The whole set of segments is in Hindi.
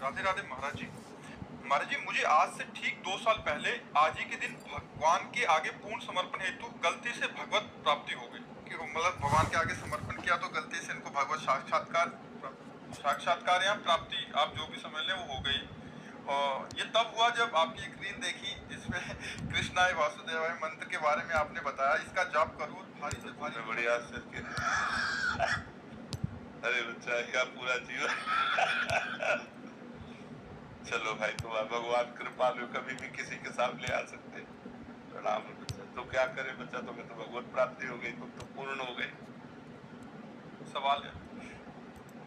राधे राधे महाराज जी। महाराज जी, मुझे आज से ठीक 2 साल पहले आज ही के दिन भगवान के आगे पूर्ण समर्पण हेतु गलती से भगवत प्राप्ति हो गई। कि मतलब भगवान के आगे समर्पण किया तो गलती से इनको भगवत साक्षात्कार या प्राप्ति, आप जो भी समझ लें, वो हो गई। और ये तब हुआ जब आपकी एक रील देखी जिसमें कृष्णाय वासुदेवाय मंत्र के बारे में आपने बताया, इसका जाप करो भारी से भारी। बढ़िया से अरे बच्चा क्या पूरा जीवन चलो भाई, तुम भगवान कृपालु, कभी भी किसी के सामने आ सकते। प्रणाम बच्चा। तो क्या करे बच्चा, तुम्हें तो भगवत प्राप्ति हो गई, तुम तो पूर्ण हो गए। सवाल है?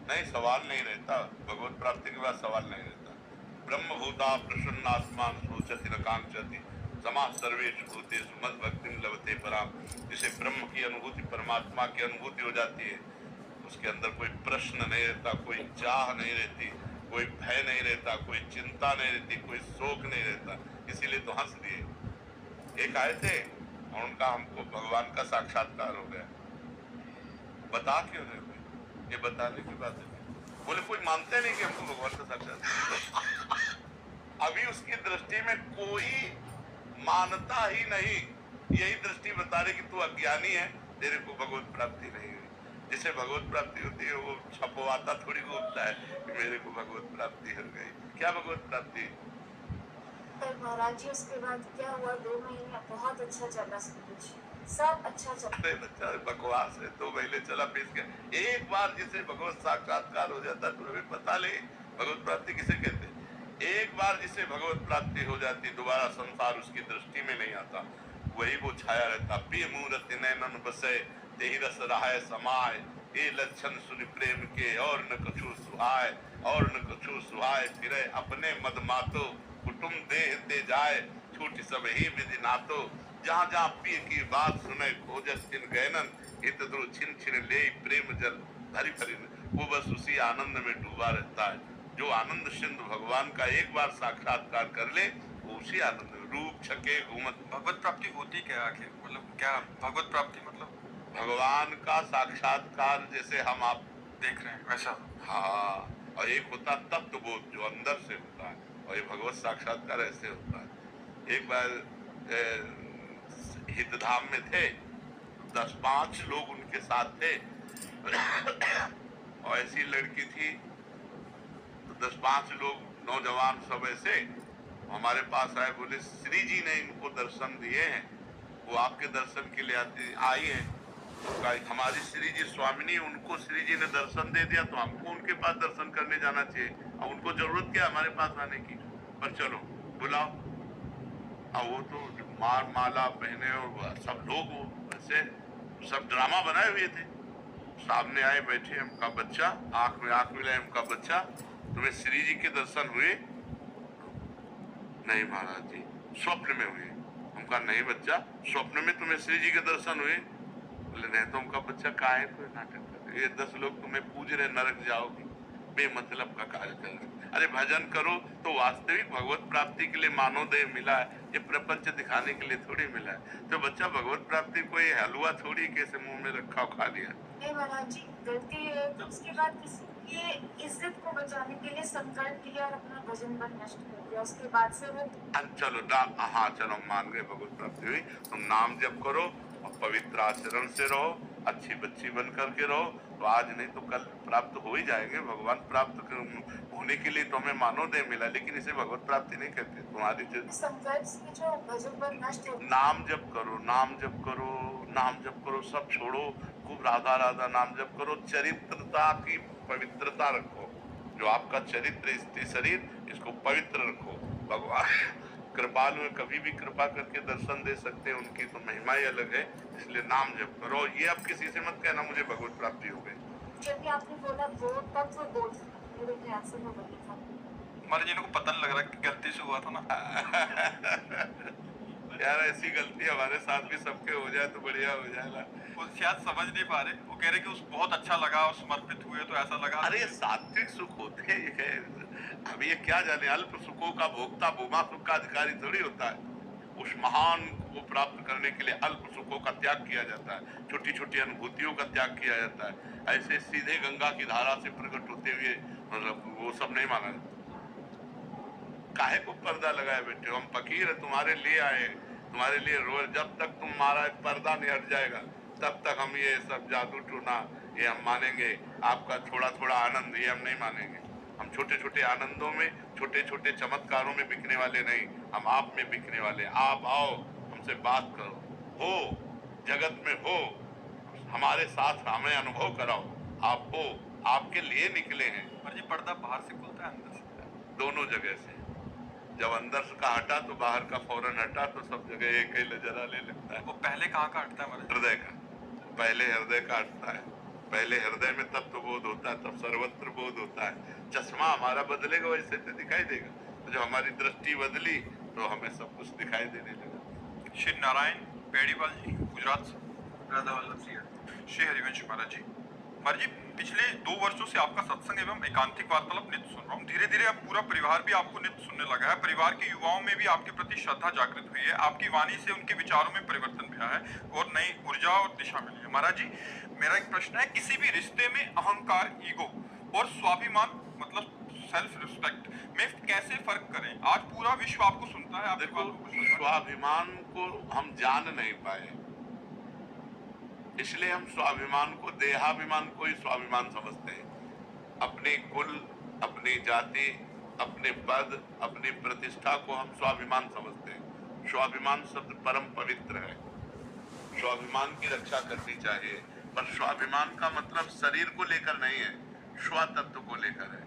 नहीं, सवाल नहीं रहता। भगवत प्राप्ति के बाद सवाल नहीं रहता। ब्रह्म भूता प्रसन्न आत्मान सोचति न कांक्षति समा सर्वेषु भूतेषु मद भक्तिं लभते पराम। जिसे ब्रह्म की अनुभूति, परमात्मा की अनुभूति हो जाती है, उसके अंदर कोई प्रश्न नहीं रहता, कोई चाह नहीं रहती, कोई भय नहीं रहता, कोई चिंता नहीं रहती, कोई शोक नहीं रहता। इसीलिए तो हंस दिए। एक आए थे और उनका हमको भगवान का साक्षात्कार हो गया। बता क्यों रहे हो? ये बताने की बात है। बोले कोई मानते नहीं कि हमको भगवान का साक्षात्कार। अभी उसकी दृष्टि में कोई मानता ही नहीं। यही दृष्टि बता रही कि तू अज्ञानी है, तेरे को भगवत प्राप्ति नहीं हुई। जिसे भगवत प्राप्ति होती है वो छपवाता थोड़ी घूमता है कि मेरे को भगवत प्राप्ति हो गई। क्या भगवत प्राप्ति? पर महाराज जी उसके बाद क्या हुआ? 2 महीने बहुत अच्छा चला, सब कुछ सब अच्छा चला। बच्चा बकवास है। 2 महीने चला पीस के। एक बार जिसे भगवत साक्षात्कार हो जाता तो हमें पता ले भगवत प्राप्ति किसे कहते हैं। एक बार जिसे भगवत प्राप्ति हो जाती, दोबारा संसार उसकी दृष्टि में नहीं आता, वही वो छाया रहता। प्रिय मूर्ति नैनन बसे तेहि रस रहाय समाय, ये लक्षण सुनि प्रेम के और न कछु सुहाय, और न कछु सुहाय। फिरे अपने मद मातो कुटुम देह ते जाए, छूट सब ही विधि नातो। जहाँ जहाँ पिय की बात सुने खोजस तिन गैनन, हित द्रो छिन छिन ले प्रेम जल भरी भरी। वो बस उसी आनंद में डूबा रहता है। जो आनंद सिंधु भगवान का एक बार साक्षात्कार कर ले, वो उसी आनंद में रूप छके घूमत। भगवत प्राप्ति होती क्या आखिर? मतलब क्या भगवत प्राप्ति? मतलब भगवान का साक्षात्कार जैसे हम आप देख रहे हैं वैसा? हाँ, और एक होता तत्वबोध जो अंदर से होता है, और ये भगवत साक्षात्कार ऐसे होता है। एक बार हितधाम में थे, 10-5 लोग उनके साथ थे और ऐसी लड़की थी, तो 10-5 लोग नौजवान सब ऐसे हमारे पास आए। बोले श्री जी ने इनको दर्शन दिए हैं, वो आपके दर्शन के लिए आई है। हमारी श्री जी स्वामिनी, उनको श्री जी ने दर्शन दे दिया तो हमको उनके पास दर्शन करने जाना चाहिए। अब उनको जरूरत क्या हमारे पास आने की, पर चलो बुलाओ। अब वो तो मार माला पहने और सब लोग वैसे सब ड्रामा बनाए हुए थे। सामने आए बैठे हमका बच्चा, आंख में आंख मिलाए हमका बच्चा, तुम्हें श्री जी के दर्शन हुए? नहीं महाराज जी, स्वप्न में हुए। हमका नहीं बच्चा, स्वप्न में तुम्हें श्री जी के दर्शन हुए? बोले नहीं तो हमका बच्चा काहे कोई नाटक कर रहे, ये 10 लोग तुम्हें पूज रहे, नरक जाओगे, बेमतलब का कार्य कर रहे। अरे भजन करो तो वास्तविक भगवत प्राप्ति के लिए मानव देह मिला है, ये प्रपंच दिखाने के लिए थोड़ी मिला है। तो बच्चा भगवत प्राप्ति कोई हलवा थोड़ी कैसे मुंह में रखा खा लिया। नहीं महाराज जी, गलती है तो उसके बाद किसी की इज्जत को बचाने के लिए संकल्प लिया और अपना भजन बन नष्ट कर दिया, उसके बाद से वो चलो हाँ चलो मान गए भगवत प्राप्ति हुई। तुम नाम जप करो और पवित्र आचरण से रहो, अच्छी बच्ची बन करके रहो, तो आज नहीं तो कल प्राप्त हो ही जाएंगे। भगवान प्राप्त होने के लिए तो हमें मानव देह मिला, लेकिन इसे भगवत प्राप्ति नहीं कहते। तुम्हारी संकल्प से जो भजन बन नष्ट हो, नाम जप करो, नाम जप करो, नाम जप करो, सब छोड़ो, खूब राधा राधा नाम जप करो, चरित्रता की पवित्रता रखो। जो आपका चरित्र स्त्री शरीर, इसको पवित्र रखो। भगवान कृपालु में कभी भी कृपा करके दर्शन दे सकते हैं, उनकी तो महिमा ही अलग है। इसलिए नाम जप करो। ये अब किसी से मत कहना मुझे भगवत प्राप्ति हो गई। जब भी आपने बोला वो तत्व बोध, मेरे ख्याल से वो वही था। महाराज जी को पता नहीं लग रहा कि गलती से हुआ था ना। यार ऐसी गलती हमारे साथ भी सबके हो जाए तो बढ़िया हो जाएगा। वो शायद समझ नहीं पा रहे, वो कह रहे कि उस बहुत अच्छा लगा और समर्पित हुए तो ऐसा लगा। अरे ये सात्विक सुख होते हैं, अभी ये क्या जाने, अल्प सुखों का भोक्ता भूमा सुख का अधिकारी थोड़ी होता है। उस महान को प्राप्त करने के लिए अल्प सुखों का त्याग किया जाता है, छोटी छोटी अनुभूतियों का त्याग किया जाता है। ऐसे सीधे गंगा की धारा से प्रकट होते हुए मतलब वो सब नहीं माना। काहे को पर्दा लगाए बैठे हो? हम फकीर है, तुम्हारे लिए आए, तुम्हारे लिए रोज। जब तक तुम्हारा पर्दा नहीं हट जाएगा तब तक हम ये सब जादू टूना ये हम मानेंगे। आपका थोड़ा थोड़ा आनंद ये हम नहीं मानेंगे। हम छोटे छोटे आनंदों में, छोटे छोटे चमत्कारों में बिकने वाले नहीं, हम आप में बिकने वाले। आप आओ, हमसे बात करो, हो जगत में हो, हमारे साथ हमें अनुभव कराओ। आप हो, आपके लिए निकले हैं। महाराज जी पर्दा बाहर से खुलता है अंदर से? दोनों जगह से। जब अंदर का हटा तो बाहर का फौरन हटा, तो सब जगह एक ही नजरा ले लगता है। वो पहले कहाँ का हटता है महाराज? हृदय का। पहले हृदय का हटता है। पहले हृदय में तब तो बोध होता है, तब सर्वत्र बोध होता है। चश्मा हमारा बदलेगा वैसे तो दिखाई देगा, तो जब हमारी दृष्टि बदली तो हमें सब कुछ दिखाई देने लगा। श्री नारायण पेड़ीवाल जी गुजरात से। राधा वल्लभ जी। श्री हरिवंश महाराज जी। महाराज जी पिछले 2 वर्षों से आपका सत्संग एवं एकांतिक वार्तालाप नित्य सुन रहा हूँ। धीरे धीरे अब पूरा परिवार भी आपको नित्य सुनने लगा है। परिवार के युवाओं में भी आपके प्रति श्रद्धा जागृत हुई है। आपकी वाणी से उनके विचारों में परिवर्तन भी आया है और नई ऊर्जा और दिशा मिली है। महाराज जी मेरा एक प्रश्न है, किसी भी रिश्ते में अहंकार, ईगो और स्वाभिमान मतलब सेल्फ रिस्पेक्ट में कैसे फर्क करें? आज पूरा विश्व आपको सुनता है। देखो, स्वाभिमान को हम जान नहीं पाए, इसलिए हम स्वाभिमान को, देहाभिमान को ही स्वाभिमान समझते हैं। अपने कुल, अपनी जाति, अपने पद, अपनी प्रतिष्ठा को हम स्वाभिमान समझते हैं। स्वाभिमान शब्द परम पवित्र है, स्वाभिमान की रक्षा करनी चाहिए। पर स्वाभिमान का मतलब शरीर को लेकर नहीं है, स्व तत्व को लेकर है।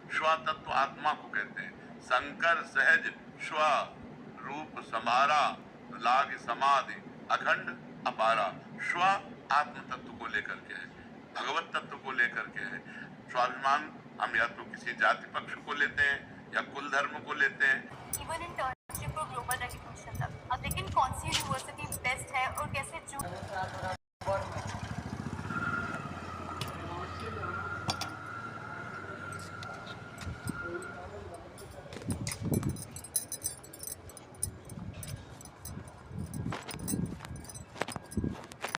स्व तत्व आत्मा को कहते हैं। शंकर सहज स्व रूप समारा, लाग समाधि अखंड अपारा। स्व आत्म तत्व को लेकर के है, भगवत तत्व को लेकर के है। स्वाभिमान हम या तो किसी जाति पक्ष को लेते हैं या कुल धर्म को लेते हैं। Even in